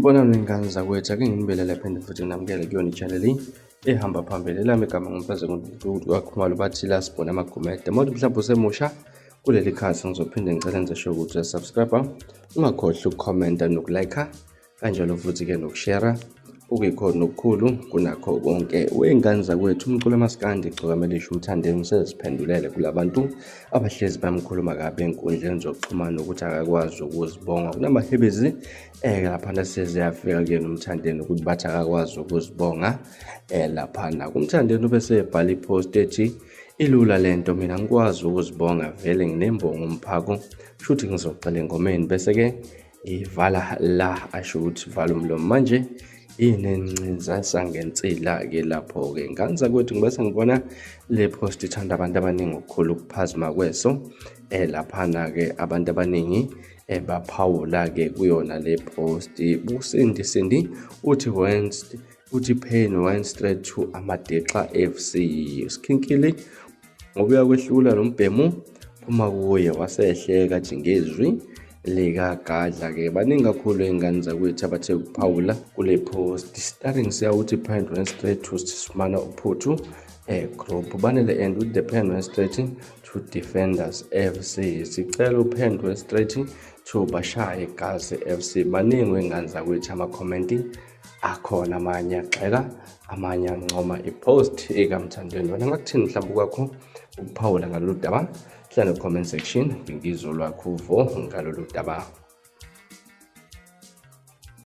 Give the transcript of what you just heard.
Sanibonani ngane zakwethu, ake nginibelele phinde futhi nginamukele kuyona i-channel ehamba phambili. Elami igama ngumphezulu kaKhumalo bathila sibona amagumede. Uma mhlawumbe usemusha kuleli khasi ngizophinde ngicela nenze sure ukuthi uyasubscribe, ungakhohlwa ukukhomenta nokulike, kanjalo futhi-ke nokushare. Okuyikhona okukhulu kunakho konke. Wey'ngane zakwethu, umculo maskandi igcokamele isho umthandeni seziphendulele kulabantu abahlezi bamkhuluma kabi enkundleni zokuxhumana ukuthi akakwazi ukuzibonga. Kunamahebezi laphana seziyafika kuyena umthandeni ukuthi bathi akakwazi ukuzibonga. Laphana kumthandeni ubese ebhala ipost ethi ilula lento, mina ngikwazi ukuzibonga, vele nginembongo umphako, kushuthi ngizocela engomeni bese-ke ivala la, asho ukuthi vala umlomo manje inencinza sangensila-ke lapho-ke. Ngane zakwethu ngibese ngibona le post ithanda abantu abaningi ukukhulu ukuphazima kweso. Laphana-ke abantu abaningi baphawula-ke kuyona le post. Usindi uthi Pain went straight to Amadexa FC. Sikhinkili ngobuya kwehlula lombhemu uma kuye wasehleka jingezwi likagadla-ke. Baningi kakhulu iy'ngane zakwethu abathe ukuphawula kule post. Starting siyawuthi Pain went straight to Sismana Uphuthu group. Banele end with the Pain went straight to Defenders FC. Sicela uPain went straight to Bashaya Gazi FC. Baningi iy'ngane zakwethu amakhomenti akhona, amanye agxeka, amanye ancoma ipost ekamthandeni. Wena ngakuthini mhlawumbe kwakho ukuphawula ngalolu daba? Hlala no comment section ngizolwakho uvo ngalolu daba.